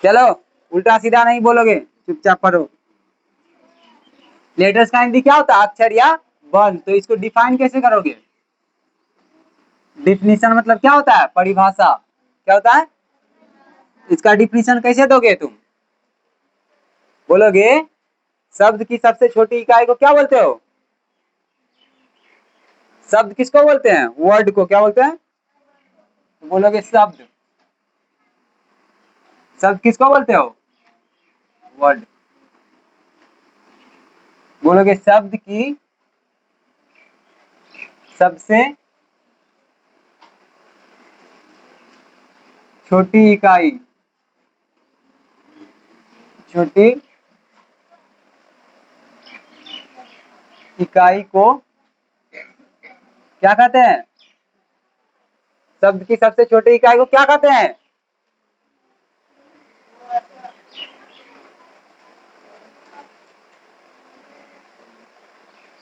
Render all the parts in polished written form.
चलो उल्टा सीधा नहीं बोलोगे, चुपचाप पढ़ो। लेटर्स का हिंदी क्या होता है? अक्षर या वर्ण। तो इसको डिफाइन कैसे करोगे? डिफिनीशन मतलब क्या होता है? परिभाषा। क्या होता है? इसका डिफिनीशन कैसे दोगे तुम? बोलोगे शब्द की सबसे छोटी इकाई को क्या बोलते हो? शब्द किसको बोलते हैं? वर्ड को क्या बोलते हैं? तो बोलोगे शब्द। शब्द किसको बोलते हो? वर्ड। बोलोगे शब्द की सबसे छोटी इकाई, छोटी इकाई को क्या कहते हैं? शब्द की सबसे छोटी इकाई को क्या कहते हैं?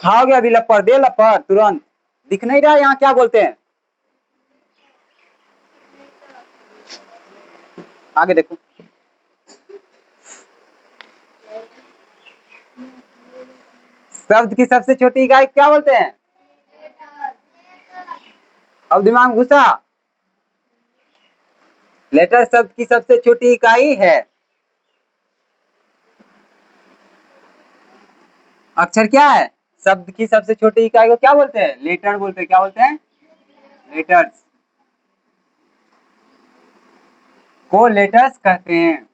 खाओगे अभी लपड़, दे लपड़ तुरंत। दिख नहीं रहा यहाँ क्या बोलते हैं? आगे देखो। शब्द की सबसे छोटी इकाई क्या बोलते हैं? अब दिमाग घुसा। लेटर शब्द की सबसे छोटी इकाई है। अक्षर क्या है? शब्द की सबसे छोटी इकाई को क्या बोलते हैं? लेटर बोलते हैं। क्या बोलते हैं? लेटर्स को लेटर्स कहते हैं।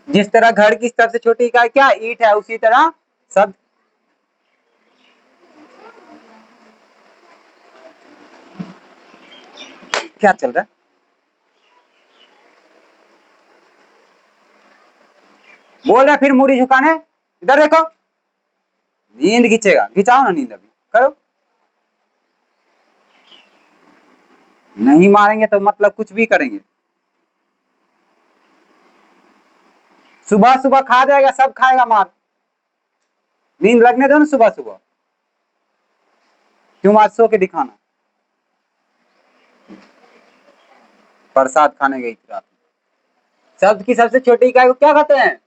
जिस तरह घर की सबसे छोटी इकाई क्या ईंट है, उसी तरह शब्द। क्या चल रहा है? बोल रहे फिर मुड़ी झुकाने। इधर देखो, नींद खींचेगा, खिंचाओ ना नींद, अभी करो। नहीं मारेंगे तो मतलब कुछ भी करेंगे। सुबह सुबह खा जाएगा, सब खाएगा मार। नींद लगने दो ना सुबह सुबह। क्यों आज सो के दिखाना? प्रसाद खाने गई थी रात में। शब्द की सबसे छोटी इकाई को क्या कहते हैं?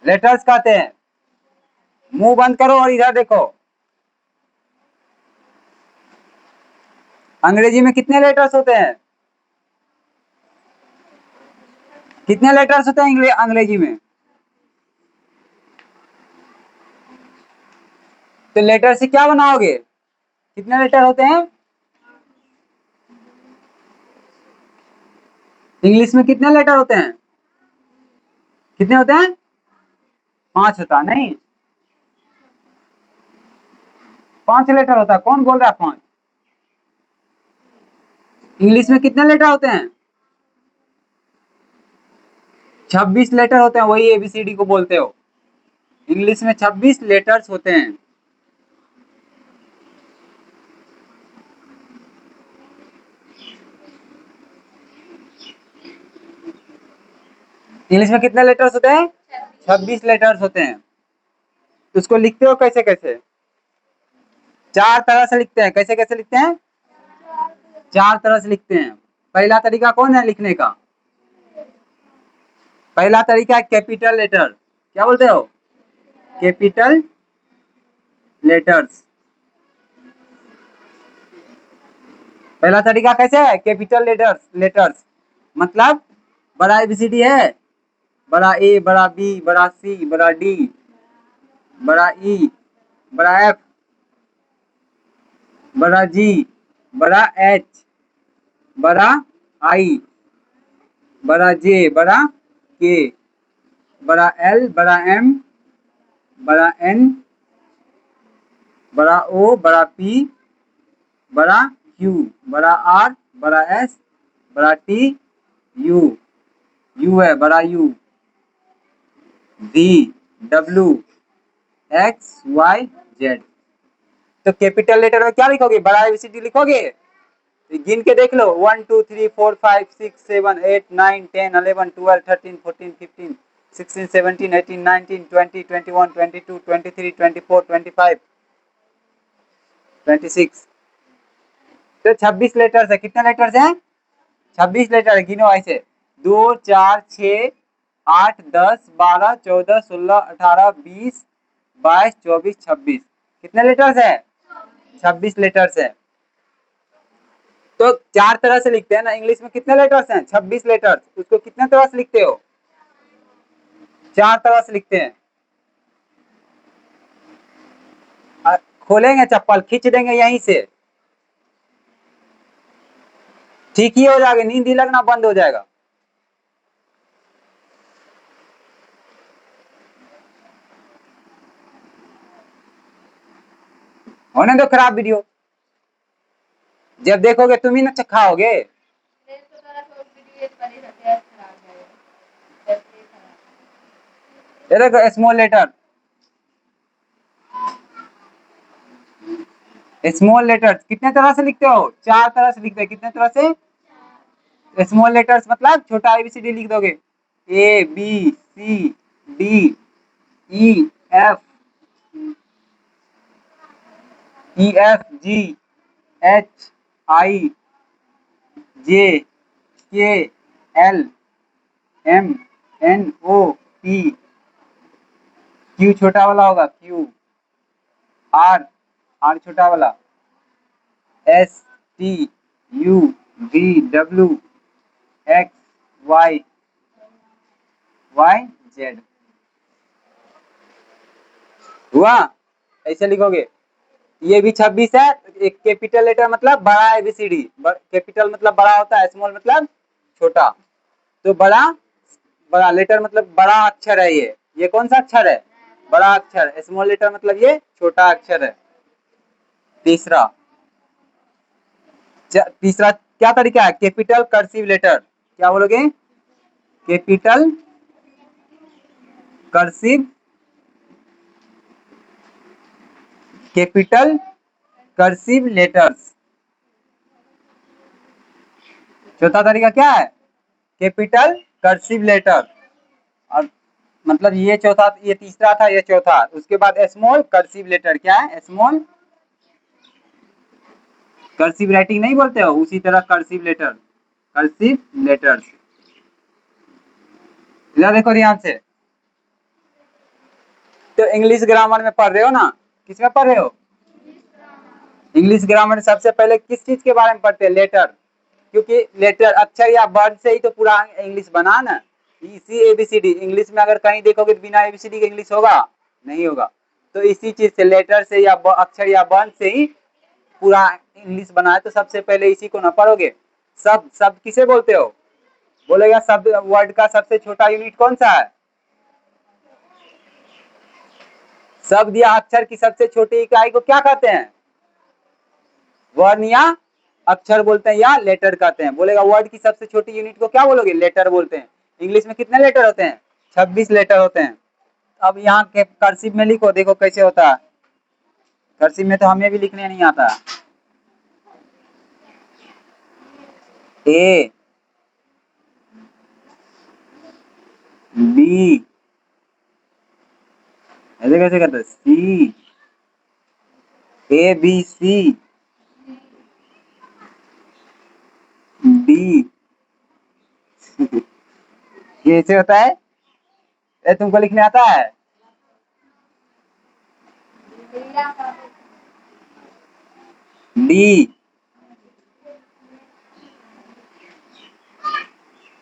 लेटर्स कहते हैं। मुंह बंद करो और इधर देखो। अंग्रेजी में कितने लेटर्स होते हैं? कितने लेटर्स होते हैं अंग्रेजी में? तो लेटर से क्या बनाओगे? कितने लेटर होते हैं? इंग्लिश में कितने लेटर होते हैं? कितने होते हैं? 5 होता नहीं, 5 लेटर होता है। कौन बोल रहा है 5? इंग्लिश में कितने लेटर होते हैं? 26 लेटर होते हैं, वही एबीसीडी को बोलते हो। इंग्लिश में 26 लेटर्स होते हैं। इंग्लिश में कितने लेटर्स होते हैं? 26 लेटर्स होते हैं। उसको लिखते हो कैसे कैसे? 4 तरह से लिखते हैं। कैसे कैसे लिखते हैं? 4 तरह से लिखते हैं। पहला तरीका कौन है लिखने का? पहला तरीका है कैपिटल लेटर। क्या बोलते हो? Capital letters. पहला तरीका कैसे है? Capital letters. लेटर्स मतलब बड़ा एबीसीडी है, बड़ा ए, बड़ा बी, बड़ा सी, बड़ा डी, बड़ा ई, बड़ा एफ, बड़ा जी, बड़ा एच, बड़ा आई, बड़ा जे, बड़ा के, बड़ा एल, बड़ा एम, बड़ा एन, बड़ा ओ, बड़ा पी, बड़ा क्यू, बड़ा आर, बड़ा एस, बड़ा टी, यू, यू है बड़ा U, V, W, X, Y, Z. तो कैपिटल लेटर में क्या लिखोगे? बड़ा एबीसीडी लिखोगे। गिन के देख लो, 1 2 3 4 5 6 7 8 9 10 11 12 13 14 15 16 17 18 19 20 21 22 23 24 25 26। तो 26 लेटर्स है। कितने लेटर्स हैं? 26 लेटर है। गिनो ऐसे 2 4 6 8 10 12 14 16 18 20 22 24 26। कितने लेटर्स है? 26 लेटर्स है। तो 4 तरह से लिखते हैं ना इंग्लिश में। कितने लेटर्स हैं? 26 लेटर्स। उसको कितने तरह से लिखते हो? 4 तरह से लिखते हैं। खोलेंगे चप्पल, खींच देंगे यहीं से, ठीक ही हो जाएगा, नींद ही लगना बंद हो जाएगा। होने दो खराब वीडियो, जब देखोगे तुम ही ना खाओगे। ये देखो स्मॉल लेटर, स्मॉल लेटर्स कितने तरह से लिखते हो? 4 तरह से लिखते हैं। कितने तरह से? स्मॉल लेटर्स मतलब छोटा ABCD लिख दोगे, ABCDEF GHIJKLMNOP। Q छोटा वाला होगा, R छोटा वाला, STUVWXYZ। हुआ? ऐसे लिखोगे। ये भी 26 है। एक कैपिटल लेटर मतलब बड़ा ABCD, कैपिटल मतलब बड़ा होता है, स्मॉल मतलब छोटा। तो बड़ा, बड़ा लेटर मतलब बड़ा अक्षर है। ये कौन सा अक्षर है? बड़ा अक्षर। स्मॉल लेटर मतलब ये छोटा अक्षर है। तीसरा तीसरा क्या तरीका है? Capital cursive letter. क्या बोलोगे? Capital cursive, capital cursive letters. चौथा तरीका क्या है? Capital cursive letter. और मतलब ये चौथा, ये तीसरा था, ये चौथा। उसके बाद स्मॉल कर्सिव लेटर। क्या है? स्मॉल कर्सिव राइटिंग नहीं बोलते हो, उसी तरह कर्सिव लेटर, कर्सिव लेटर्स। इधर देखो ध्यान से। तो इंग्लिश ग्रामर में पढ़ रहे हो ना? किस में पढ़ रहे हो? इंग्लिश ग्रामर सबसे पहले किस चीज के बारे में पढ़ते हैं? लेटर। क्योंकि लेटर अक्षर या वर्ड से ही तो पूरा इंग्लिश बना ना। इसी ABCD इंग्लिश में अगर कहीं देखोगे तो बिना ABCD के इंग्लिश होगा? नहीं होगा। तो इसी चीज से, लेटर से या अक्षर या वर्ण से ही पूरा इंग्लिश बना है। तो सबसे पहले इसी को ना पढ़ोगे। शब्द किसे बोलते हो? बोलेगा शब्द, वर्ड का सबसे छोटा यूनिट कौन सा है? शब्द या अक्षर की सबसे छोटी इकाई को क्या कहते हैं? वर्ण या अक्षर बोलते हैं, या लेटर कहते हैं। बोलेगा वर्ड की सबसे छोटी यूनिट को क्या बोलोगे? लेटर बोलते हैं। इंग्लिश में कितने लेटर होते हैं? 26 लेटर होते हैं। अब यहाँ के कर्सिव में लिखो, देखो कैसे होता है। कर्सिव में तो हमें भी लिखने नहीं आता। A B, ऐसे कैसे करते हैं? C ABC D। ये ऐसे होता है? तुमको लिखने आता है? D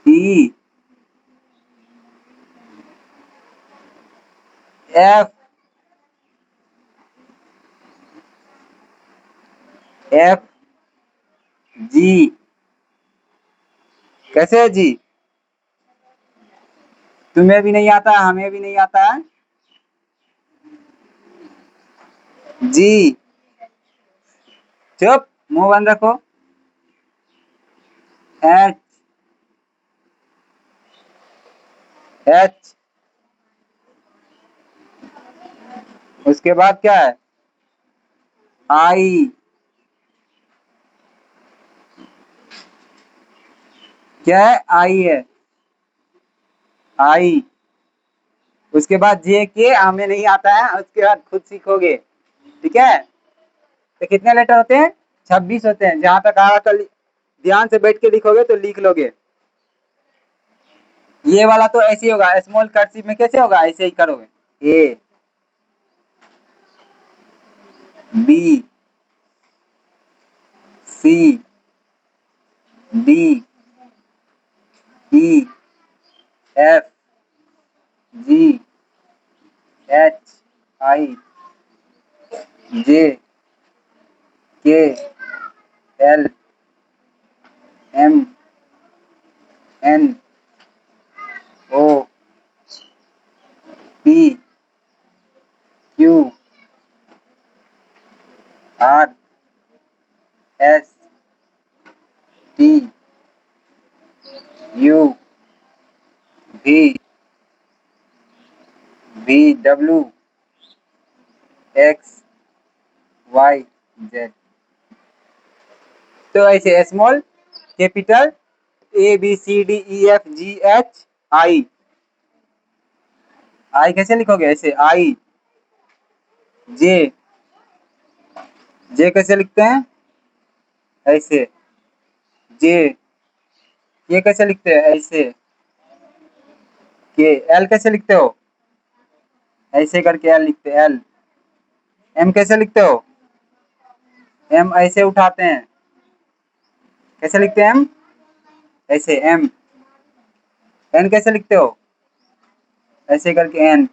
E F F G। कैसे है जी? तुम्हें भी नहीं आता, हमें भी नहीं आता है। जी, चुप, मुंह बंद रखो। H H, उसके बाद क्या है? I, क्या है? I है, I। उसके बाद J के, हमें नहीं आता है, उसके बाद खुद सीखोगे। ठीक है? तो कितने लेटर होते हैं? 26 होते हैं। जहां तक आ रहा था ध्यान से बैठ के लिखोगे तो लिख लोगे। ये वाला तो ऐसे ही होगा, स्मॉल कर्सिव में कैसे होगा, ऐसे ही करोगे। A B C D E F G H I J K L M N O P Q R S T U V V W X Y Z. तो ऐसे small capital A B C D E F G H I. I कैसे लिखोगे, ऐसे आई। जे जे कैसे लिखते हैं, ऐसे जे। के कैसे लिखते हैं, ऐसे के। एल कैसे लिखते हो, ऐसे करके एल लिखते हैं, एल। एम कैसे लिखते हो, एम ऐसे उठाते हैं, कैसे लिखते हैं एम, ऐसे एम। एन कैसे लिखते हो, ऐसे करके एन।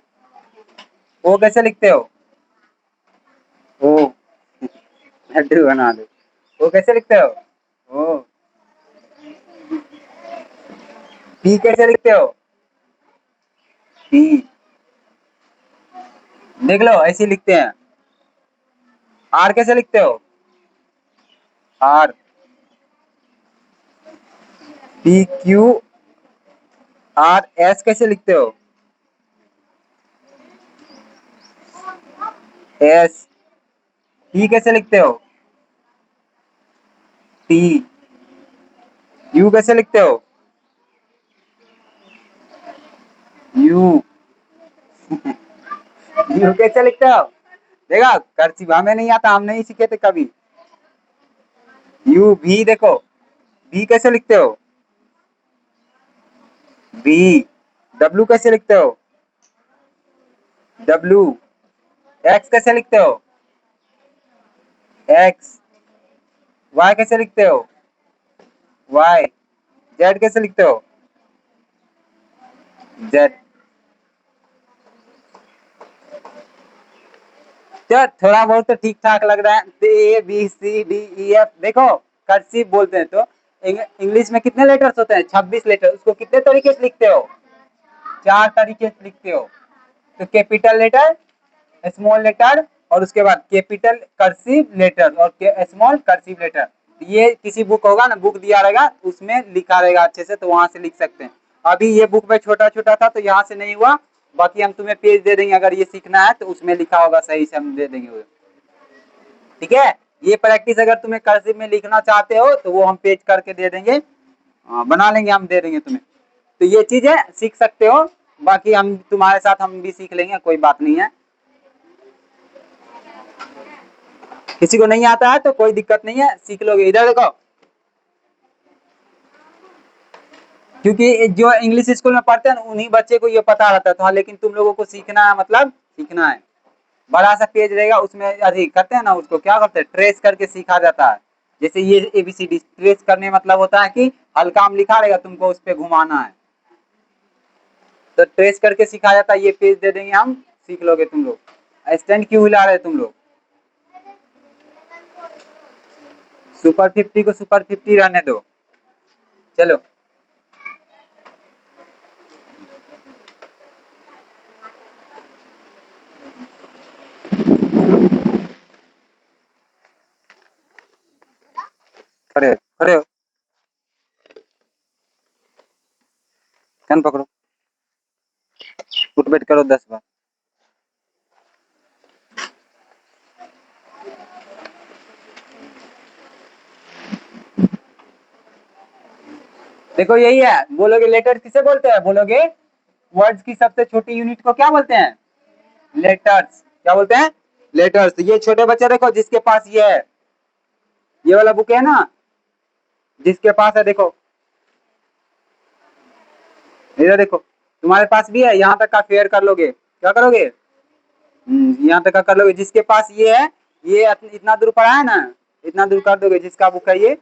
ओ कैसे लिखते हो, ओ लड्डू बना दो। ओ कैसे लिखते हो, ओ। पी कैसे लिखते हो, पी। देख लो ऐसे लिखते हैं। आर कैसे लिखते हो, R. P Q R S कैसे लिखते हो, एस। टी कैसे लिखते हो, टी। यू कैसे लिखते हो, यू। यू कैसे लिखते हो, देखा कर्सिव हमें नहीं आता, हम नहीं सीखे थे कभी। यू। भी देखो, भी कैसे लिखते हो, भी। डब्लू कैसे लिखते हो, डब्लू। एक्स कैसे लिखते हो, एक्स। वाई कैसे लिखते हो, वाई। जेड कैसे लिखते हो, जेड। तो थोड़ा बहुत तो ठीक ठाक लग रहा है। A B C D E F देखो, कर्सिव बोलते हैं तो इंग्लिश में कितने लेटर्स होते हैं, 26 लेटर। उसको कितने तरीके से लिखते हो, 4 तरीके से लिखते हो। तो कैपिटल लेटर, स्मॉल लेटर, और उसके बाद कैपिटल कर्सिव लेटर और स्मॉल कर्सिव लेटर। ये किसी बुक होगा ना, बुक दिया रहेगा उसमें लिखा रहेगा अच्छे से, तो वहां से लिख सकते हैं। अभी ये बुक में छोटा छोटा था तो यहाँ से नहीं हुआ। बाकी हम तुम्हें पेज दे देंगे, अगर ये सीखना है तो उसमें लिखा होगा सही से, हम दे देंगे। ठीक है, ये प्रैक्टिस अगर तुम्हें कर्सिव में लिखना चाहते हो तो वो हम पेज करके दे देंगे। बना लेंगे, हम दे देंगे तुम्हें। तो ये चीजें सीख सकते हो। बाकी हम तुम्हारे साथ हम भी सीख लेंगे, कोई बात नहीं है। किसी को नहीं आता है तो कोई दिक्कत नहीं है, सीख लोगे। इधर देखो, क्योंकि जो इंग्लिश स्कूल में पढ़ते हैं ना, उन्हीं बच्चे को ये पता रहता था, लेकिन तुम लोगों को सीखना है, मतलब सीखना है। बड़ा सा पेज रहेगा उसमें, अधिक करते हैं ना, उसको क्या करते हैं, ट्रेस करके सीखा जाता है। जैसे ये एबीसीडी ट्रेस करने मतलब होता है कि हल्का में लिखा रहेगा, तुमको उस पर घुमाना है, तो ट्रेस करके सिखाया जाता है। ये पेज दे देंगे हम, सीख लोगे तुम लोग। स्टैंड क्यों हिला रहे तुम लोग, सुपर 50 को सुपर 50 रहने दो। चलो खड़े खड़े हो, कान पकड़ो, उठ बैठ करो 10 बार। देखो यही है, बोलोगे लेटर किसे बोलते हैं, बोलोगे वर्ड्स की सबसे छोटी यूनिट को क्या बोलते हैं, लेटर्स। क्या बोलते हैं, लेटर्स। ये छोटे बच्चे देखो, जिसके पास ये है, ये वाला बुक है ना, जिसके पास है, देखो इधर देखो, तुम्हारे पास भी है, यहाँ तक का फेयर कर लोगे, क्या करोगे, यहाँ तक का कर लोगे। जिसके पास ये है, ये इतना दूर पड़ा है ना, इतना दूर कर दोगे, जिसका बुक है ये,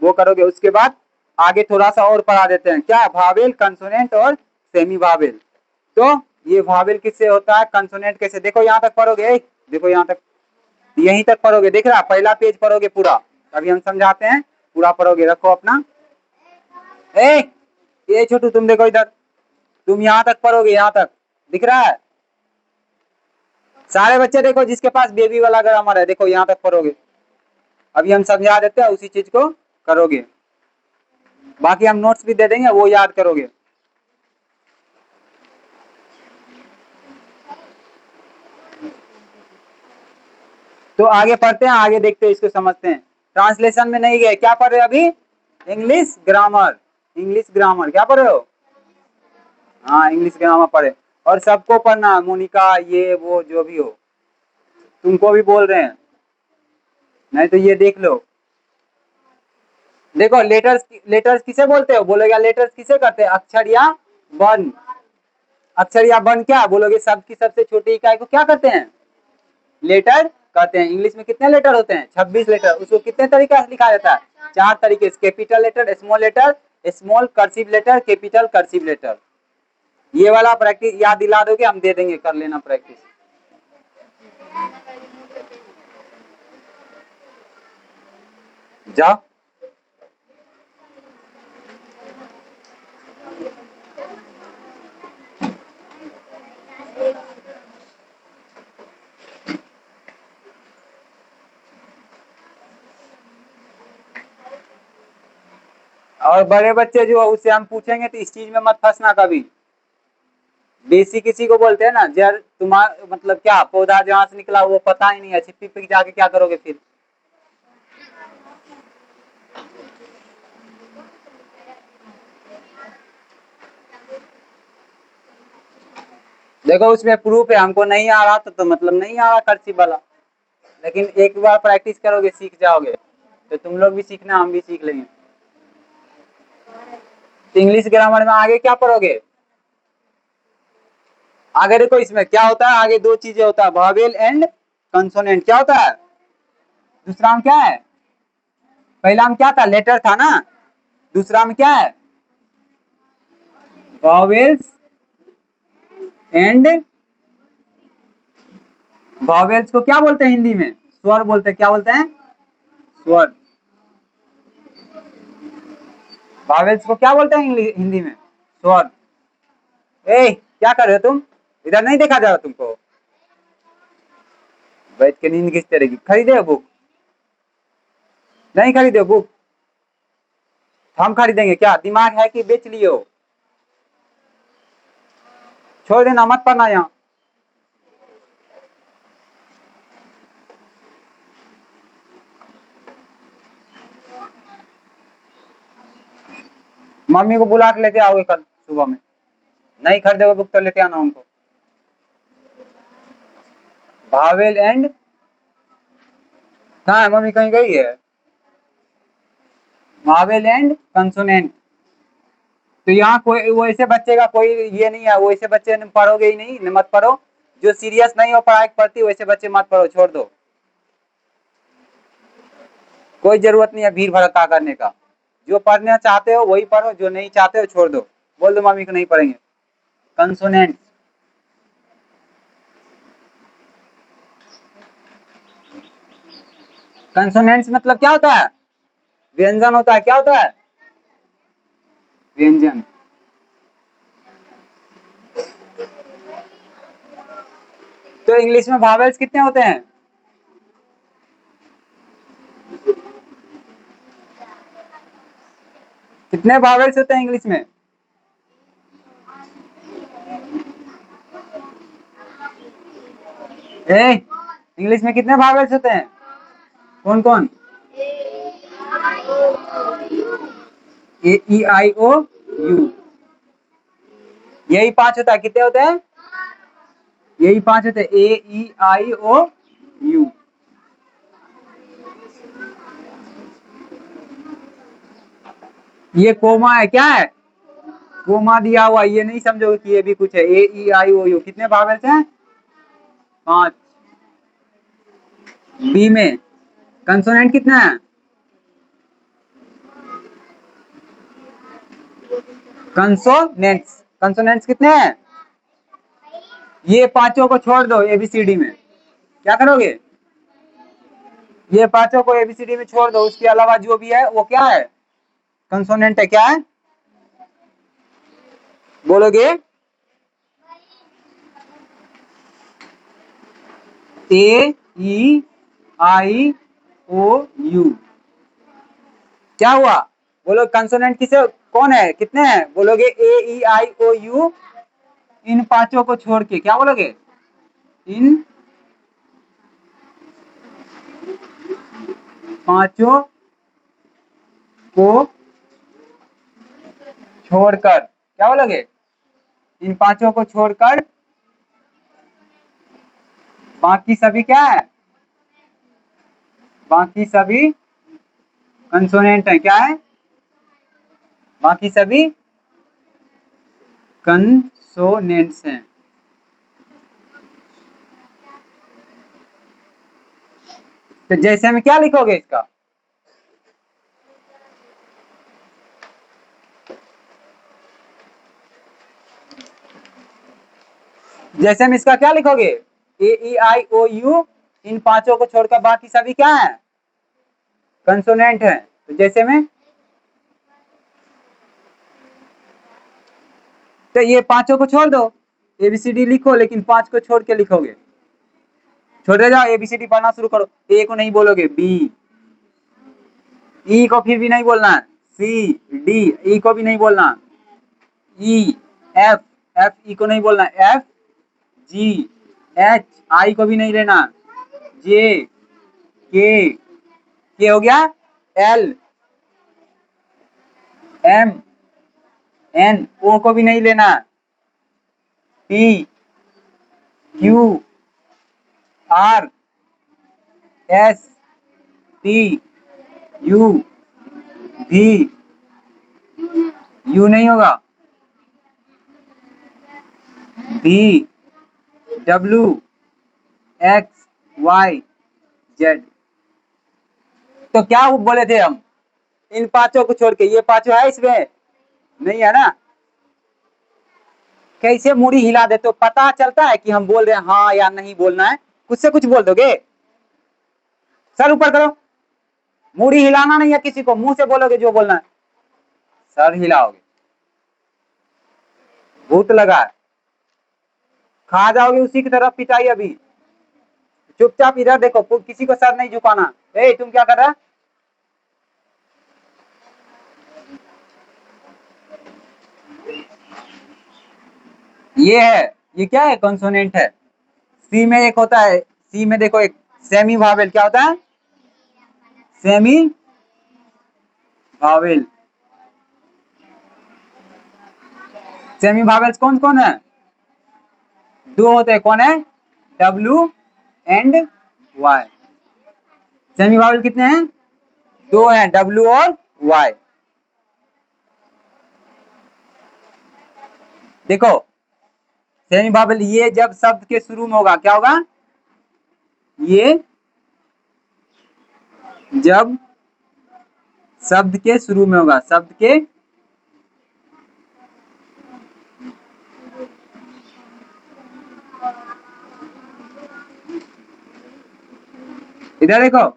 वो करोगे। उसके बाद आगे थोड़ा सा और पढ़ा देते हैं, क्या, भावेल, कंसोनेंट और सेमी भावेल। तो ये भावेल किससे होता है, कंसोनेंट कैसे, देखो यहाँ तक पढ़ोगे, देखो यहाँ तक, यहीं तक पढ़ोगे, दिख रहा, पहला पेज पढ़ोगे पूरा, अभी हम समझाते हैं, पूरा पढ़ोगे, रखो अपना। ये छोटू तुम देखो इधर, तुम यहाँ तक पढ़ोगे, यहाँ तक दिख रहा है, सारे बच्चे देखो, जिसके पास बेबी वाला ग्रामर है, देखो यहाँ तक पढ़ोगे। अभी हम समझा देते हैं, उसी चीज को करोगे, बाकी हम नोट्स भी दे देंगे, वो याद करोगे। तो आगे पढ़ते हैं, आगे देखते हैं, इसको समझते हैं। ट्रांसलेशन में नहीं गए, क्या पढ़ रहे हो अभी, इंग्लिश ग्रामर, इंग्लिश ग्रामर क्या पढ़ रहे हो, हाँ इंग्लिश ग्रामर पढ़े। और सबको पढ़ना, मोनिका ये वो जो भी हो, तुमको भी बोल रहे हैं, नहीं तो ये देख लो। देखो लेटर्स, लेटर्स किसे बोलते हो, बोलोगे लेटर्स किसे करते हैं, अक्षर या वर्ण, अक्षर या वर्ण क्या बोलोगे, शब्द की सबसे छोटी इकाई को क्या कहते हैं, लेटर कहते हैं। इंग्लिश में कितने लेटर होते हैं, 26 लेटर। उसको कितने तरीके से लिखा जाता है, 4 तरीके से, capital letter, small cursive letter, capital cursive letter. ये वाला प्रैक्टिस याद दिला दोगे, हम दे देंगे, कर लेना प्रैक्टिस। जाओ, और बड़े बच्चे जो उससे हम पूछेंगे, तो इस चीज में मत फंसना कभी। बेसिक किसी को बोलते हैं ना, जड़ तुम्हारा मतलब क्या, पौधा जहां से निकला वो पता ही नहीं है, छिप्पी पे जाके क्या करोगे फिर। देखो उसमें प्रूफ है, हमको नहीं आ रहा तो मतलब नहीं आ रहा कर्सिव वाला, लेकिन एक बार प्रैक्टिस करोगे सीख जाओगे, तो तुम लोग भी सीखना, हम भी सीख लेंगे। तो इंग्लिश ग्रामर में आगे क्या पढ़ोगे, आगे देखो इसमें क्या होता है, आगे 2 चीजें होता है, वॉवेल एंड कंसोनेंट। क्या होता है, दूसरा में क्या है, पहला में क्या था, लेटर था ना, दूसरा में क्या है, वॉवेल्स एंड, वॉवेल्स को क्या बोलते हैं हिंदी में, स्वर बोलते हैं, क्या बोलते हैं, स्वर। वॉवेल्स को क्या बोलते हैं हिंदी में, स्वर। क्या कर रहे हो तुम, इधर नहीं देखा जा रहा तुमको, बैठ के नींद किस तरह की, खरीदे बुक, नहीं खरीदे बुक, हम खरीदेंगे क्या, दिमाग है कि बेच लियो, छोड़ देना, मत पढ़ना यहाँ। मम्मी को बुला के लेते आओगे कल सुबह में, नहीं खरीदोगे बुक तो लेते आना उनको। भावेल एंड, कहाँ है मम्मी, कहीं गई है, भावेल एंड कंसोनेंट। तो यहाँ कोई वैसे बच्चे का कोई ये नहीं है, वैसे बच्चे पढ़ोगे ही नहीं, मत पढ़ो। जो सीरियस नहीं हो पढ़ाई पढ़ती, वैसे बच्चे मत पढ़ो, छोड़ दो, कोई जरूरत नहीं है भीड़ भड़का करने का। जो पढ़ना चाहते हो वही पढ़ो, जो नहीं चाहते हो छोड़ दो, बोल दो मम्मी को नहीं पढ़ेंगे। कंसोनेंट, कंसोनेंट्स मतलब क्या होता है, व्यंजन होता है, क्या होता है, व्यंजन। तो इंग्लिश में वावेल्स कितने होते हैं, कितने वावेल्स होते हैं इंग्लिश में, इंग्लिश में कितने वावेल्स होते हैं, कौन कौन, ए ई आई ओ यू, यही 5 होता है, कितने होते हैं, यही 5 होते हैं, A E I O U। ये कोमा है, क्या है? कोमा दिया हुआ, ये नहीं समझोगे कि ये भी कुछ है। ए ई आई ओ यू कितने वावेल्स हैं? 5। बी में कंसोनेंट कितना है? कंसोनेंट्स, कंसोनेंट्स कितने हैं? ये पांचों को छोड़ दो एबीसीडी में। क्या करोगे? ये पांचों को एबीसीडी में छोड़ दो, उसके अलावा जो भी है वो क्या है? कंसोनेंट है। क्या है? बोलोगे? ए ई आई ओ यू। क्या हुआ? बोलो कंसोनेंट किसे, कौन है, कितने हैं? बोलोगे ए ई आई ओ यू, इन पांचों को छोड़ के। क्या बोलोगे? इन पांचों को छोड़कर। क्या बोलोगे? इन पांचों को छोड़कर बाकी सभी क्या है? बाकी सभी कंसोनेंट है। क्या है? बाकी सभी कंसोनेंट्स हैं। तो जैसे में क्या लिखोगे इसका? जैसे में इसका क्या लिखोगे? ए ई आई ओ यू, इन पांचों को छोड़कर बाकी सभी क्या है? कंसोनेंट है। तो जैसे में, तो ये पांचों को छोड़ दो, एबीसीडी लिखो, लेकिन पांच को छोड़ के लिखोगे। छोड़े जाओ, एबीसीडी पढ़ना शुरू करो। ए को नहीं बोलोगे, बी। ई को फिर भी नहीं बोलना है। सी डी, ई को भी नहीं बोलना। ई एफ, एफ ई को नहीं बोलना। एफ जी एच, आई को भी नहीं लेना। जे के हो गया। एल एम एन, ओ को भी नहीं लेना। P Q R S T you भी, यू नहीं होगा। भी डब्ल्यू एक्स वाई जेड। तो क्या बोले थे हम? इन पांचों को छोड़ के। ये पांचों है इसमें? नहीं है ना। कैसे मुड़ी हिला दे तो पता चलता है कि हम बोल रहे हैं हाँ या नहीं बोलना है। कुछ से कुछ बोल दोगे। सर ऊपर करो। मुड़ी हिलाना नहीं है किसी को, मुंह से बोलोगे जो बोलना है। सर हिलाओगे, भूत लगा है, खा जाओगे उसी की तरफ पिटाई अभी। चुपचाप इधर देखो, किसी को सर नहीं झुकाना। ए तुम क्या कर रहा? ये है, ये क्या है? कंसोनेंट है। सी में एक होता है, सी में देखो एक सेमी वावेल। क्या होता है? Semi Wavell. सेमी वावेल्स कौन कौन है? दो होते हैं। कौन है? W and Y. Semi vowel कितने हैं? दो हैं, डब्ल्यू और वाई। देखो सेमी वावेल, ये जब शब्द के शुरू में होगा क्या होगा? ये जब शब्द के शुरू में होगा, शब्द के इधर देखो,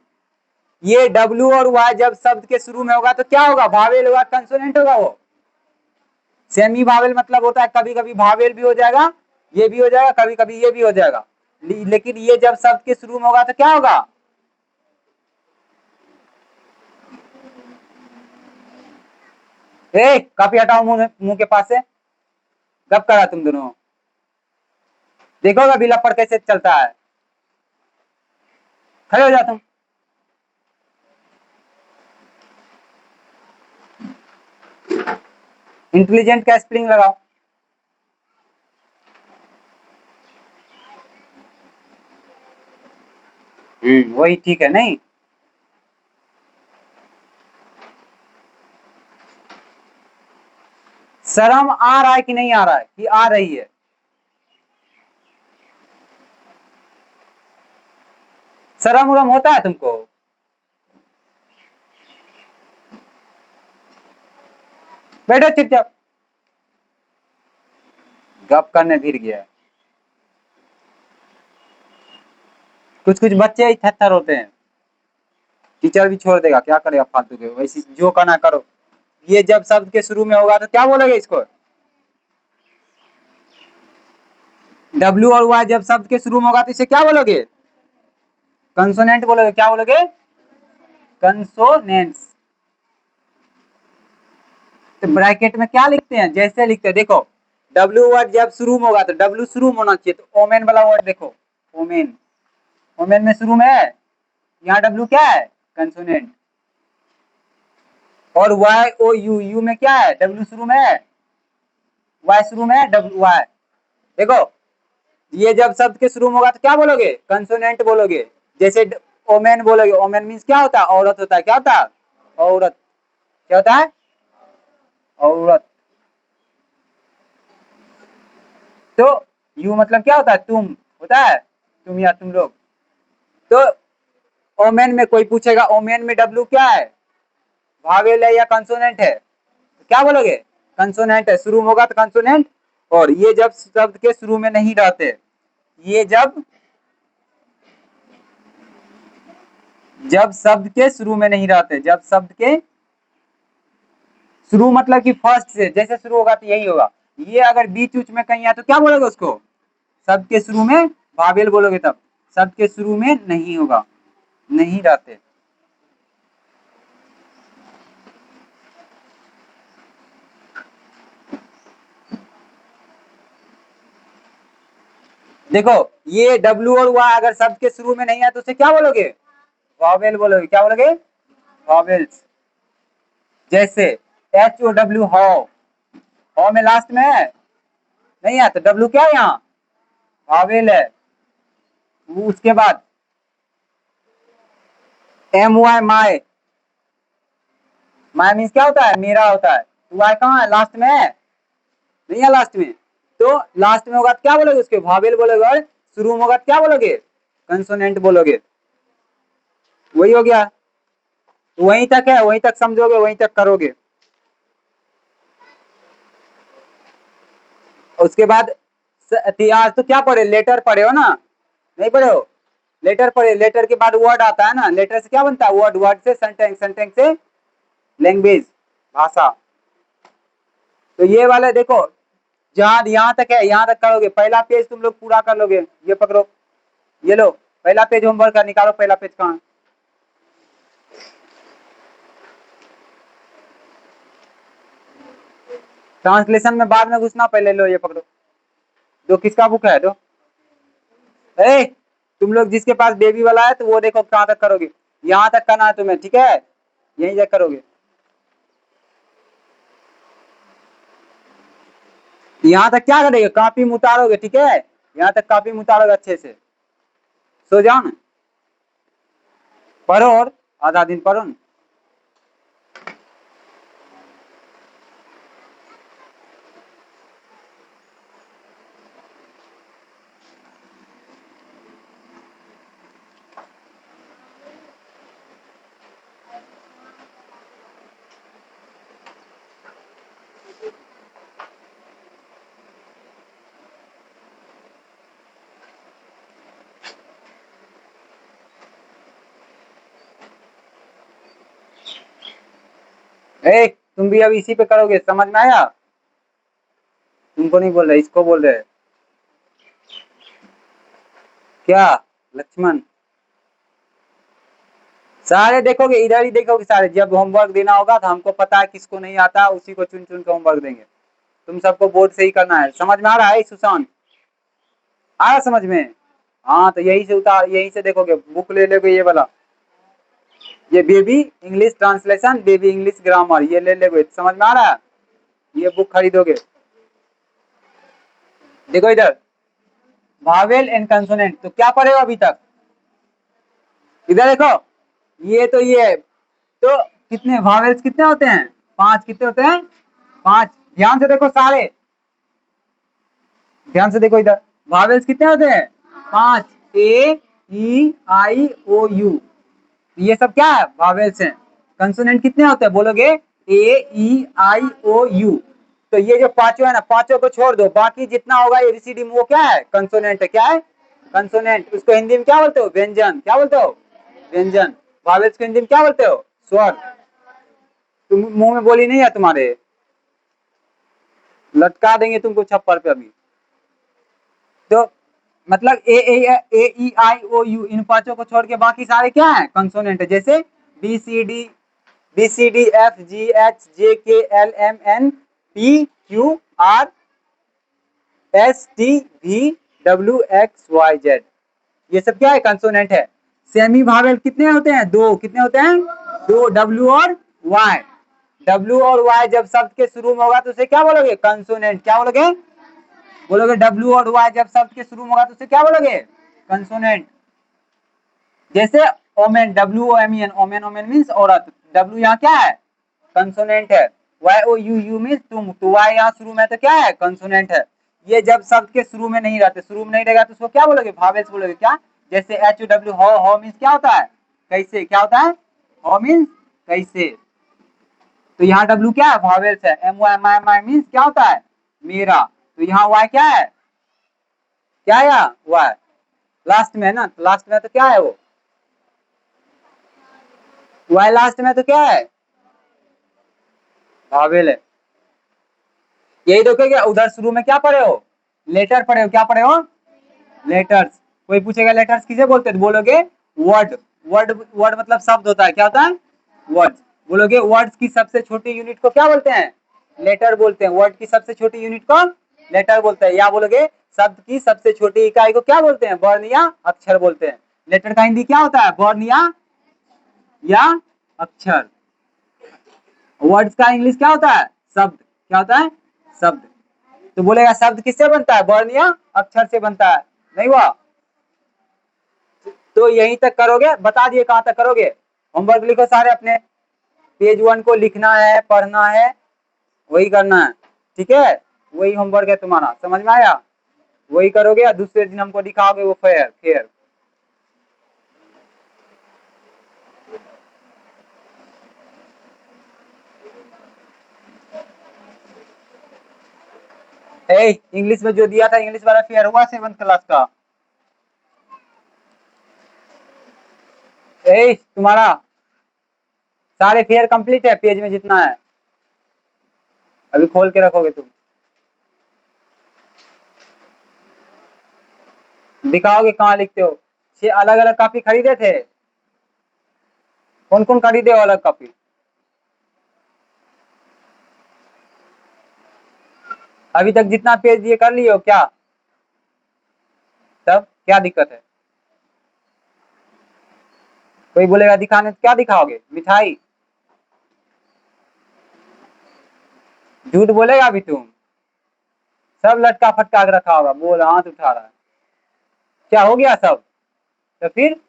ये डब्ल्यू और वाई जब शब्द के शुरू में होगा तो क्या होगा? भावेल होगा, कंसोनेंट होगा वो। सेमी भावेल मतलब होता है कभी कभी भावेल भी हो जाएगा, ये भी हो जाएगा, कभी कभी ये भी हो जाएगा। लेकिन ये जब शब्द के शुरू में होगा तो क्या होगा? ए काफी हटाओ मुंह के पास से। कब करा तुम दोनों? देखोगे बिला पर कैसे चलता है। खड़े हो जा तुम। इंटेलिजेंट का स्पेलिंग लगाओ। वही ठीक है। नहीं शर्म आ रहा है कि नहीं आ रहा है, कि आ रही है? शर्म उरम होता है तुमको? बैठो चुपचाप, गप करने फिर गया। कुछ कुछ बच्चे ही थत्थर होते हैं, टीचर भी छोड़ देगा, क्या करेगा फालतू के, वैसे जो करना करो। ये जब शब्द के शुरू में होगा तो क्या बोलोगे इसको? डब्ल्यू और वाई जब शब्द के शुरू में होगा तो इसे क्या बोलोगे? कंसोनेंट बोलोगे। क्या बोलोगे? कंसोनेंट्स। तो ब्रैकेट में क्या लिखते हैं? जैसे लिखते हैं देखो, डब्ल्यू वर्ड जब शुरू में होगा तो डब्ल्यू शुरू में होना चाहिए, तो ओमेन वाला वर्ड देखो, ओमेन, ओमेन में शुरू में है, यहाँ डब्ल्यू क्या है? कंसोनेंट। और वाई ओ यू, यू में क्या है? डब्ल्यू शुरू में है, वाई शुरू में है, डब्ल्यू वाई। देखो, ये जब शब्द के शुरू में होगा तो क्या बोलोगे? कंसोनेंट बोलोगे। जैसे ओमेन बोलोगे, ओमेन मीन्स क्या होता है? औरत होता है। क्या होता है? औरत। क्या होता है? औरत। तो यू मतलब क्या होता है? तुम होता है, तुम या तुम लोग। तो ओमेन में कोई पूछेगा, ओमेन में डब्ल्यू क्या है? वावेल है या कंसोनेंट है? तो क्या बोलोगे? कंसोनेंट है। शुरू में होगा तो कंसोनेंट। और ये जब शब्द के शुरू में नहीं रहते, ये जब जब शब्द के शुरू में नहीं रहते, जब शब्द के शुरू मतलब कि फर्स्ट से जैसे शुरू होगा तो यही होगा। ये अगर बीच उच में कहीं है तो क्या बोलोगे उसको? शब्द के शुरू में वावेल बोलोगे। तब शब्द के शुरू में नहीं होगा, नहीं रहते। देखो, ये डब्ल्यू और वाई अगर शब्द के शुरू में नहीं है तो उसे क्या बोलोगे? वावेल बोलोगे। क्या बोलोगे? वावेल्स। जैसे H O W, how, how में लास्ट में है, नहीं है, तो डब्ल्यू क्या है यहाँ? वावेल है। उसके बाद एम वाई, माई, माई मीन्स क्या होता है? मेरा होता है। वाई कहाँ है? लास्ट में है, नहीं है लास्ट में। तो लास्ट में होगा तो क्या बोलोगे उसके? वावेल बोलोगे। और शुरू में होगा तो क्या बोलोगे? कंसोनेंट बोलोगे। वही हो गया। वहीं तक है, वहीं तक समझोगे, वहीं तक करोगे। उसके बाद आज तो क्या पढ़े? लेटर पढ़े हो ना? नहीं पढ़े हो? लेटर पढ़े। लेटर के बाद वर्ड आता है ना, लेटर से क्या बनता है? वर्ड, वर्ड से सेंटेंस, सेंटेंस से लैंग्वेज, भाषा। तो ये वाले देखो, जहां यहाँ तक है यहाँ तक करोगे, पहला पेज तुम लोग पूरा कर लोगे। ये पकड़ो, ये लो, पहला पेज होमवर्क का निकालो। पहला पेज कहाँ? ट्रांसलेशन में बाद में घुसना, पहले लो, ये पकड़ो। दो, किसका बुक है? दो। ए, तुम लोग जिसके पास बेबी वाला है तो वो देखो कहाँ तक करोगे। यहाँ तक करना है तुम्हें, ठीक है? यहीं तक करोगे। यहाँ तक क्या करेंगे? कॉपी में उतारोगे, ठीक है? यहाँ तक कॉपी में उतारोगे अच्छे से। सो जाओ ना, पढ़ो और आधा दिन पढ़ो ना। ए, तुम भी अब इसी पे करोगे, समझ में आया? तुमको नहीं बोल रहे, इसको बोल रहे। क्या लक्ष्मण? सारे देखोगे, इधर ही देखोगे सारे। जब होमवर्क देना होगा तो हमको पता है किसको नहीं आता, उसी को चुन चुन के होमवर्क देंगे। तुम सबको बोर्ड से ही करना है। समझ में आ रहा है सुशांत? आया समझ में? हाँ, तो यही से उतार, यही से देखोगे, बुक ले लोगे ये वाला, ये baby English translation, baby English grammar, ये ले लोगे। समझ में आ रहा है? ये बुक खरीदोगे। देखो इधर, वावेल एंड कंसोनेंट, तो क्या पढ़े हो अभी तक? इधर देखो, ये तो ये, तो कितने वावेल्स कितने होते हैं? 5। कितने होते हैं? 5। ध्यान से देखो सारे, ध्यान से देखो इधर, वावेल्स कितने होते हैं? 5, ए ई आई ओ यू, ये सब क्या है? वावेल्स हैं। कंसोनेंट कितने होते हैं बोलोगे? ए ई आई ओ यू। तो ये जो पांचों है ना, पांचों को छोड़ दो, बाकी जितना होगा एबीसीडी में वो क्या है? कंसोनेंट है। क्या है? कंसोनेंट। उसको हिंदी में क्या बोलते हो? व्यंजन। क्या बोलते हो? व्यंजन। वावेल्स को हिंदी में क्या बोलते हो? स्वर। तुम मुंह में बोली नहीं है तुम्हारे, लटका देंगे तुमको छप्पर पे अभी। तो मतलब ए ई आई ओ यू, इन पांचों को छोड़ के बाकी सारे क्या है? कंसोनेंट है। जैसे B C D F G H J K L M N P Q R S T V W X Y Z, ये सब क्या है? कंसोनेंट है। सेमी वावेल कितने होते हैं? दो। कितने होते हैं? दो, डब्ल्यू और वाई। डब्ल्यू और वाई जब शब्द के शुरू में होगा तो उसे क्या बोलोगे? कंसोनेंट। क्या बोलोगे? बोलोगे डब्ल्यू और वाई जब शब्द के शुरू में होगा तो उसे क्या बोलोगे? कंसोनेंट। जैसे woman, W O M N, woman, woman means औरत, डब्ल्यू यहाँ क्या है? कंसोनेंट है। Y O U you means तुम, तो वाई यहाँ शुरू में तो क्या है? कंसोनेंट है। ये जब शब्द के शुरू में नहीं रहते, शुरू में नहीं रहेगा तो उसको क्या बोलोगे? वावेल्स बोलोगे। क्या? जैसे एच डब्ल्यू, हो मीन्स क्या होता है? कैसे। क्या होता है? हो मीन्स कैसे। तो यहाँ डब्ल्यू क्या है? वावेल्स है। M why my my means क्या होता है? मेरा। तो यहाँ वाई क्या है? क्या है यहाँ? वाई लास्ट में है ना, लास्ट में तो क्या है वो? वाई लास्ट में तो क्या है? वावेल है। यही देखोगे उधर शुरू में क्या पढ़े हो? लेटर पढ़े हो। क्या पढ़े हो? लेटर्स। कोई पूछेगा लेटर्स किसे बोलते हैं, बोलोगे वर्ड। वर्ड, वर्ड मतलब शब्द होता है। क्या होता है? वर्ड। बोलोगे वर्ड्स की सबसे छोटी यूनिट को क्या बोलते हैं? लेटर बोलते हैं। वर्ड की सबसे छोटी यूनिट को लेटर बोलते हैं। या बोलोगे शब्द की सबसे छोटी इकाई को क्या बोलते हैं? वर्ण या अक्षर बोलते हैं। लेटर का हिंदी क्या होता है? वर्ण या अक्षर। वर्ड्स का इंग्लिश क्या होता है? शब्द। क्या होता है? शब्द। तो बोलेगा शब्द किससे बनता है? वर्ण या अक्षर से बनता है। नहीं हुआ? तो यहीं तक करोगे, बता दिए कहां तक करोगे। होमवर्क लिखो सारे अपने, पेज 1 को लिखना है, पढ़ना है, वही करना है। ठीक है? वही होमवर्क है तुम्हारा, समझ में आया? वही करोगे और दूसरे दिन हमको दिखाओगे वो फेयर फेयर। इंग्लिश में जो दिया था, इंग्लिश वाला फेयर हुआ 7th क्लास का? तुम्हारा सारे फेयर कंप्लीट है, पेज में जितना है अभी खोल के रखोगे तुम, दिखाओगे कहाँ लिखते हो। 6 अलग अलग कॉपी खरीदे थे? कौन कौन खरीदे हो अलग कॉपी? अभी तक जितना पेज दिए कर लिए हो क्या? तब क्या दिक्कत है? कोई बोलेगा दिखाने तो क्या दिखाओगे? मिठाई? झूठ बोलेगा अभी तुम? सब लटका फटका के रखा होगा, बोल हाथ उठा रहा है। क्या हो गया सब? तो फिर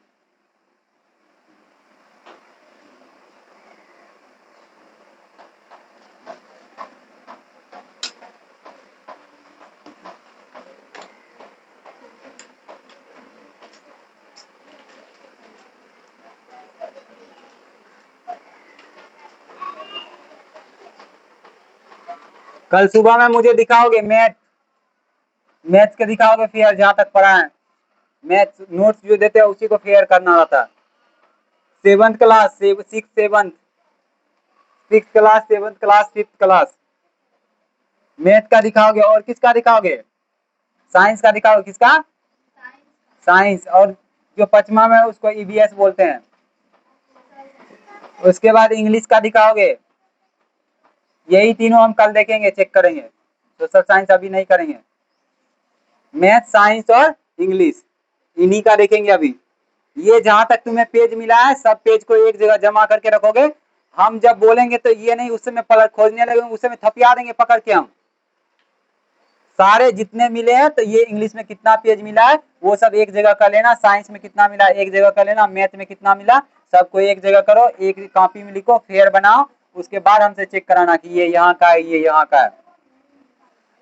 कल सुबह में मुझे दिखाओगे मैथ, मैथ्स के दिखाओगे फेयर जहां तक पढ़ा है। मैथ्स नोट्स जो देते हैं उसी को फेयर करना रहता है। 7th class, 6th 7th, 6th class, 7th class, 5th class. Math का दिखाओगे और किसका दिखाओगे? साइंस का दिखाओगे। किसका? साइंस। और जो 5वां में है उसको ईवीएस बोलते हैं। उसके बाद इंग्लिश का दिखाओगे। यही तीनों हम कल देखेंगे, चेक करेंगे। सोशल साइंस अभी नहीं करेंगे। मैथ, साइंस और इंग्लिश इन्हीं का देखेंगे अभी। ये जहां तक तुम्हें पेज मिला है सब पेज को एक जगह जमा करके रखोगे। हम जब बोलेंगे तो ये नहीं उस समय पलट खोजने लगेंगे, उस समय थपिया देंगे पकड़ के हम। सारे जितने मिले हैं, तो ये इंग्लिश में कितना पेज मिला है वो सब एक जगह कर लेना, साइंस में कितना मिला एक जगह कर लेना, मैथ में कितना मिला सबको एक जगह करो, एक कॉपी में लिखो, फेयर बनाओ। उसके बाद हमसे चेक कराना कि ये यहाँ का है, ये यहाँ का है।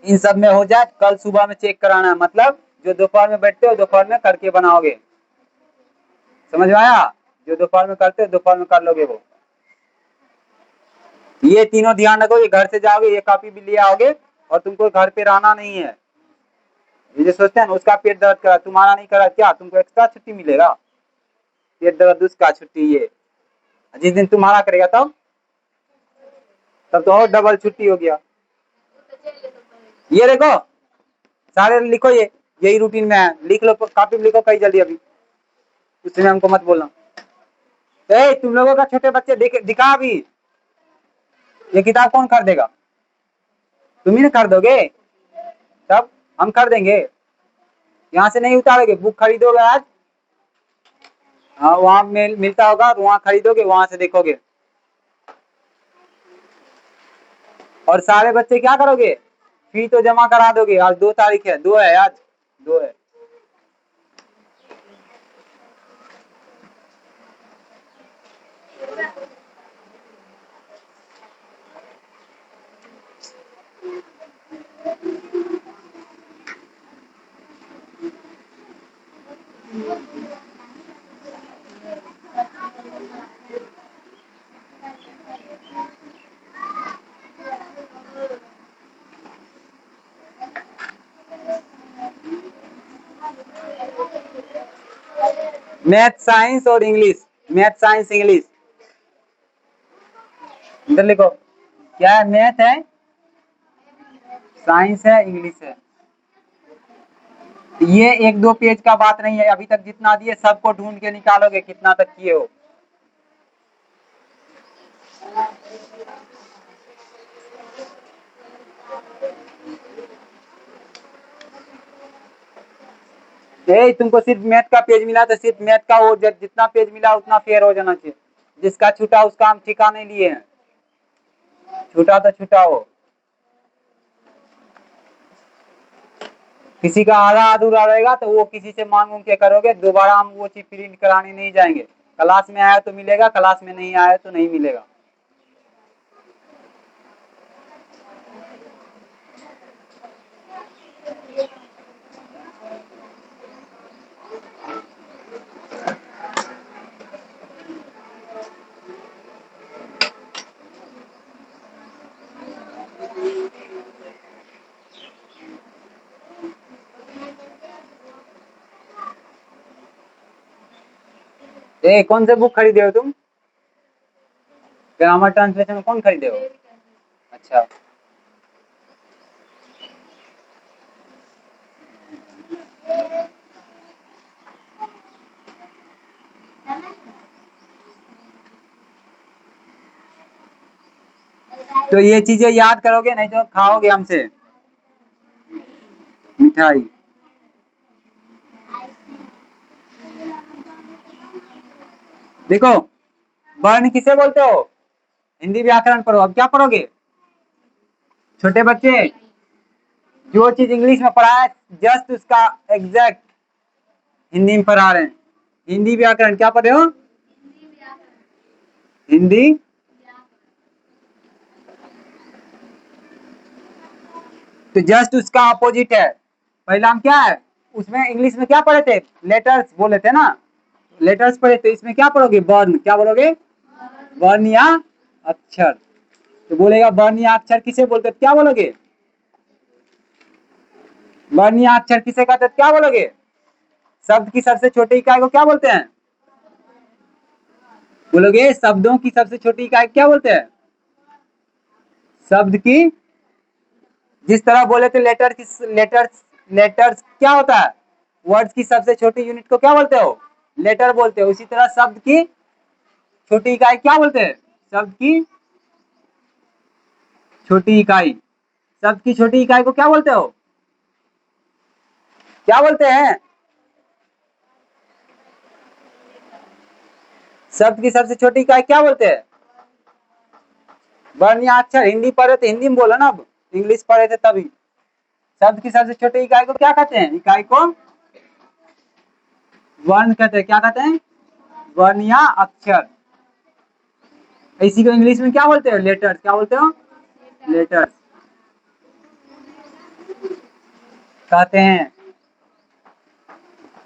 इन सब में हो जाए, कल सुबह में चेक कराना है। मतलब जो दोपहर में बैठते हो दोपहर में करके बनाओगे, समझ में आया? जो दोपहर में करते हो दोपहर में कर लोगे वो। ये तीनों ध्यान रखो, ये घर से जाओगे ये कॉपी भी ले आओगे, और तुमको घर पे रहना नहीं है। ये जो सोचते हैं ना उसका पेट दर्द करा, तुम्हारा नहीं करा क्या, तुमको एक्स्ट्रा छुट्टी मिलेगा? पेट दर्द उसका छुट्टी, ये जिस दिन तुम्हारा करेगा तब तो और डबल छुट्टी हो गया। ये देखो सारे लिखो, ये यही रूटीन में है, लिख लो कॉपी में, लिखो कहीं जल्दी अभी, उसमें हमको मत बोलना। तुम लोगों का छोटे बच्चे दिखा अभी, ये किताब कौन खरीदेगा? तुम ही ना खरीदोगे, तब हम कर देंगे। यहाँ से नहीं उतारोगे, बुक खरीदोगे आज, हाँ वहां मिलता होगा, वहां खरीदोगे, वहां से देखोगे। और सारे बच्चे क्या करोगे, फी तो जमा करा दोगे। आज 2 तारीख है, 2 है आज, 2 है। मैथ साइंस और इंग्लिश, मैथ साइंस इंग्लिश, इधर लिखो क्या है, मैथ है, साइंस है, इंग्लिश है। ये 1-2 पेज का बात नहीं है, अभी तक जितना दिए सबको ढूंढ के निकालोगे कितना तक किए हो। तुमको सिर्फ मैथ का पेज मिला तो सिर्फ मैथ का वो जितना पेज मिला उतना फेयर हो जाना चाहिए। जिसका छूटा उसका हम ठिका नहीं लिए हैं, छूटा तो छूटा हो। किसी का आधा अधूरा रहेगा तो वो किसी से मांग के करोगे, दोबारा हम वो चीज प्रिंट कराने नहीं जाएंगे। क्लास में आया तो मिलेगा, क्लास में नहीं आया तो नहीं मिलेगा। कौन से बुक खरीदे हो तुम? ग्रामर ट्रांसलेशन कौन खरीदे हो? अच्छा, तो ये चीजें याद करोगे, नहीं तो खाओगे हमसे मिठाई। देखो वर्ण किसे बोलते हो, हिंदी व्याकरण पढ़ो। अब क्या पढ़ोगे छोटे बच्चे, जो चीज इंग्लिश में पढ़ा है जस्ट उसका एग्जैक्ट हिंदी में पढ़ा रहे हैं। हिंदी व्याकरण क्या पढ़े हो? हिंदी तो जस्ट उसका अपोजिट है। पहला हम क्या है, उसमें इंग्लिश में क्या पढ़े थे, लेटर्स बोले थे ना, लेटर्स पढ़े। तो इसमें क्या पढ़ोगे, वर्ण। क्या बोलोगे, वर्ण या अक्षर। तो बोलेगा वर्ण या अक्षर किसे बोलते हैं, क्या बोलोगे, वर्ण या अक्षर किसे कहते हैं, क्या बोलोगे? शब्द की सबसे छोटी इकाई को क्या बोलते हैं? बोलोगे शब्दों की सबसे छोटी इकाई क्या बोलते हैं? शब्द की, जिस तरह बोले थे लेटर की, लेटर्स, लेटर्स क्या होता है, वर्ड्स की सबसे छोटी यूनिट को क्या बोलते हो, लेटर बोलते हो। उसी तरह शब्द की छोटी इकाई क्या बोलते हैं, शब्द की छोटी इकाई, शब्द की छोटी इकाई को क्या बोलते हो, क्या बोलते हैं? शब्द की सबसे छोटी इकाई क्या बोलते हैं? वर्ण या अक्षर। हिंदी पढ़े थे हिंदी में बोलो ना, अब इंग्लिश पढ़े थे तभी। शब्द की सबसे छोटी इकाई को क्या कहते हैं, इकाई को वर्ण कहते हैं। क्या कहते हैं, वर्ण या अक्षर। इसी को इंग्लिश में क्या बोलते हो, लेटर्स। क्या बोलते हो, लेटर्स। कहते हैं,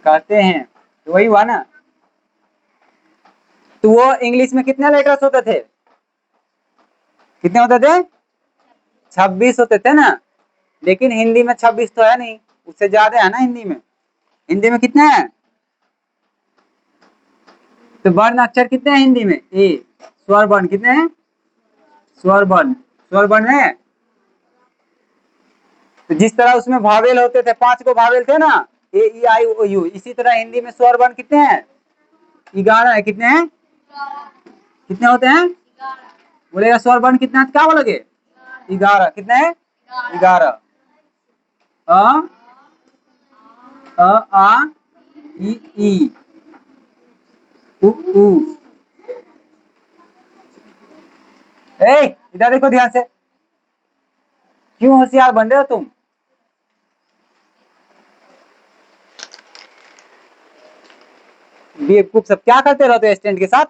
कहते हैं, तो वही हुआ ना। तो वो इंग्लिश में कितने लेटर्स होते थे? कितने होते थे? 26 होते थे ना। लेकिन हिंदी में 26 तो है नहीं, उससे ज्यादा है ना हिंदी में। हिंदी में कितने हैं? तो वर्ण अक्षर कितने हैं हिंदी में? ए। स्वर वर्ण कितने हैं? स्वर वर्ण, स्वर वर्ण है। तो जिस तरह उसमें भावेल होते थे, 5 को भावेल थे ना, ए ई आई ओ यू, इसी तरह हिंदी में स्वर वर्ण कितने हैं? 11 है। कितने हैं? कितने होते हैं? बोलेगा स्वर वर्ण कितने हैं? क्या बोलोगे? 11। कितने हैं? 11। अ, आ, ई, उ, ऊ। ए, इधर देखो ध्यान से। क्यों होशियार बन रहे हो तुम? बेवकूफ सब क्या करते रहते हो स्टैंड के साथ?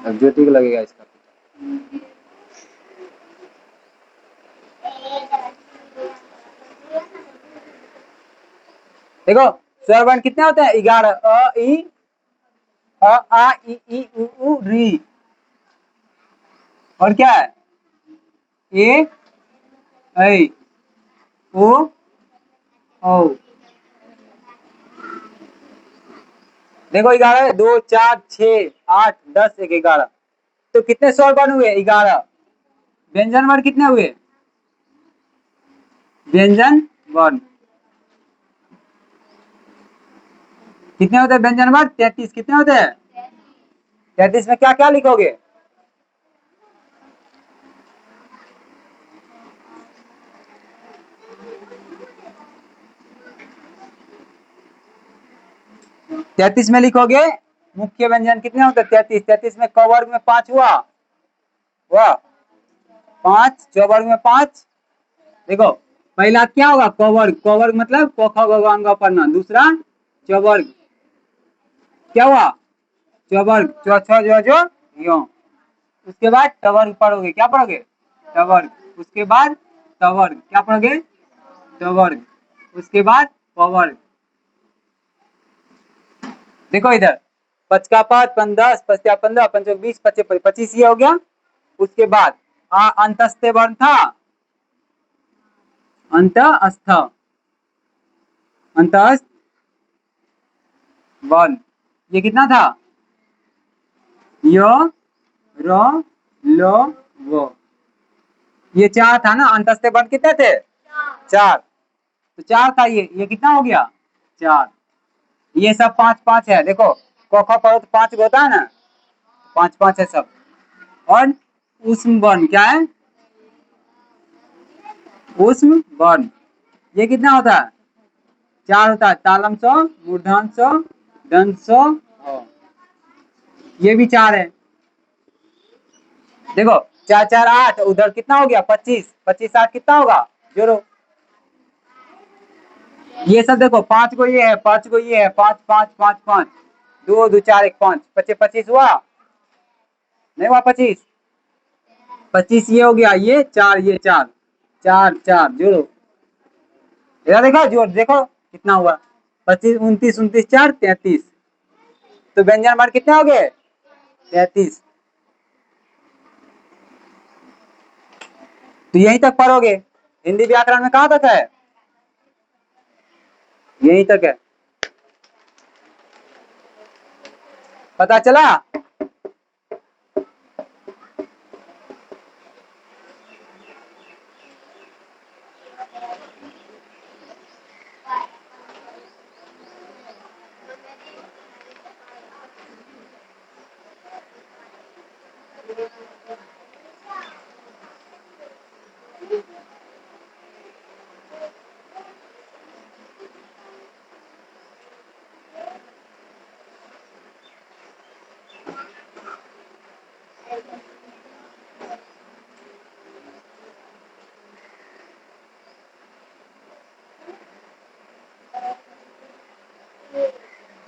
अब ज्योति को लगेगा इसका। देखो स्वर वर्ण कितने होते हैं? 11। अ ई, अ आ ई उ री। और क्या है? ए ऐ ओ औ। देखो 11, 2, 4, 6, 8, 10, 1, 11। तो कितने स्वर वर्ण हुए? 11। व्यंजन वर्ण कितने हुए? व्यंजन वर्ण कितने होते हैं? व्यंजन वर्ण 33। कितने होते हैं? 33 में क्या क्या लिखोगे? तैतीस में लिखोगे मुख्य व्यंजन कितने होते हैं? 33। 33 में क वर्ग में 5 हुआ, वाह 5, च वर्ग में 5। देखो पहला क्या होगा? क वर्ग। क वर्ग मतलब क ख ग घ अ पढ़ना। दूसरा च वर्ग, क्या हुआ? च वर्ग, च छ ज झ ञ। उसके बाद ट वर्ग पढ़ोगे, क्या पढ़ोगे? ट वर्ग। उसके बाद त वर्ग, क्या पढ़ोगे? ट वर्ग। उसके बाद प वर्ग। देखो इधर, 5 का 5, 5 10, 5 का 15, 5 20, 25 25, ये हो गया। उसके बाद अंतस्थ वर्ण था, अंतस्थ, अंतस्थ वर्ण, ये कितना था? य र ल व। ये 4 था ना। अंतस्थ वर्ण कितने थे? 4। तो 4 था ये कितना हो गया? 4। ये सब 5 5 है। देखो क ख पढ़ो तो 5 होता है ना, 5 5 है सब। और उष्म वर्ण क्या है? उष्म वर्ण ये कितना होता है? 4 होता है। तालम स, मूर्धन स, दंत स, ये भी 4 है। देखो 4 4 8, उधर कितना हो गया? 25। 25 8 कितना होगा? जोड़ो। ये सब देखो 5 को ये है, 5 को ये है, 5 5 5 5, 2 2 4 1 5, 25 25 हुआ, नहीं हुआ? 25 25 ये हो गया, ये 4, ये 4, 4 4 जोड़ो। इधर देखो जोड़, देखो कितना हुआ? 25 29 29 4 33। तो व्यंजन वर्ण कितने हो गए? 33। तो यहीं तक पढ़ोगे। हिंदी व्याकरण में कहां तक है? यहीं तक है। पता चला?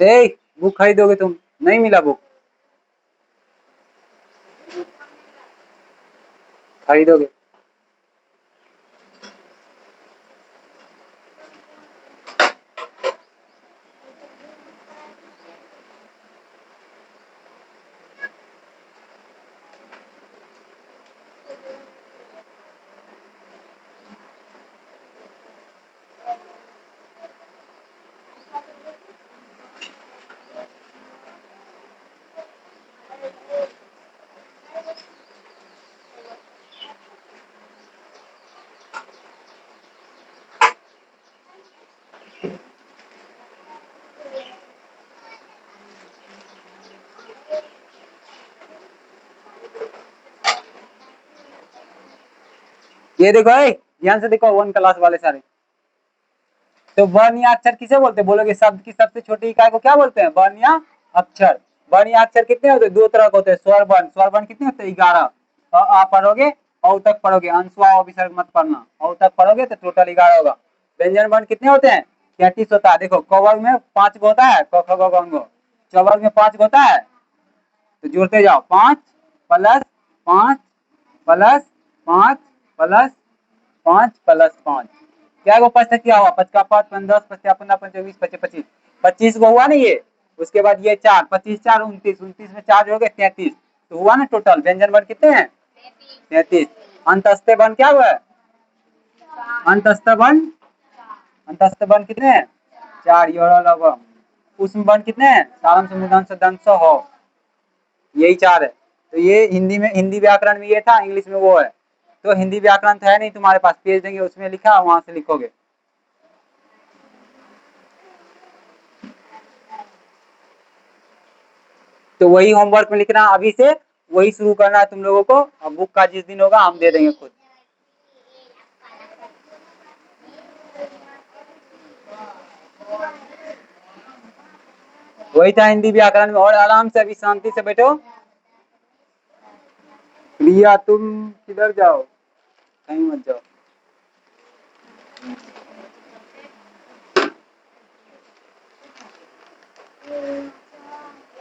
बुक खरीदोगे तुम, नहीं मिला बुक, खरीदोगे। ये देखो, ध्यान से देखो, 1 क्लास वाले सारे। तो वर्ण या अक्षर किसे बोलते हैं, बोलोगे शब्द की सबसे छोटी इकाई को क्या बोलते हैं, वर्ण या अक्षर। वर्ण या अक्षर कितने होते हैं, 2 तरह के होते हैं, स्वर वर्ण। स्वर वर्ण कितने होते हैं, 11। आ पढ़ोगे, औ तक पढ़ोगे, अंशवा विसर्ग मत पढ़ना, औ तक पढ़ोगे तो टोटल 11 होगा। व्यंजन वर्ण कितने होते हैं, 33 होता है। देखो, क वर्ग में 5 होता है, क ख ग घ, च वर्ग में 5 होता है, तो जोड़ते जाओ, 5 प्लस 5 प्लस 5 प्लस 5 प्लस 5, क्या वो 5 तक क्या हुआ, 5 का 5, 5 10, 5 15, 5 20, 25 25, 25 को हुआ ना ये। उसके बाद ये 4, 25 4 29, 29 में 4 हो गए 33, तो हुआ ना टोटल। व्यंजन वर्ण कितने हैं, 33। अंतस्थ वर्ण क्या हुआ है, अंतस्थ वर्ण, अंतस्थ वर्ण कितने हैं, 4। उसमें वर्ण कितने हैं, सारम समुदान सदंश हो, यही 4 है। तो ये हिंदी में, हिंदी व्याकरण में ये था, इंग्लिश में वो है। तो हिंदी व्याकरण तो है नहीं तुम्हारे पास, पेज देंगे उसमें लिखा, वहां से लिखोगे। तो वही होमवर्क में लिखना अभी से, वही शुरू करना है तुम लोगों को। अब बुक का जिस दिन होगा हम दे देंगे खुद। वही था हिंदी व्याकरण में। और आराम से अभी शांति से बैठो। प्रिया तुम किधर जाओ, कहीं मत जाओ।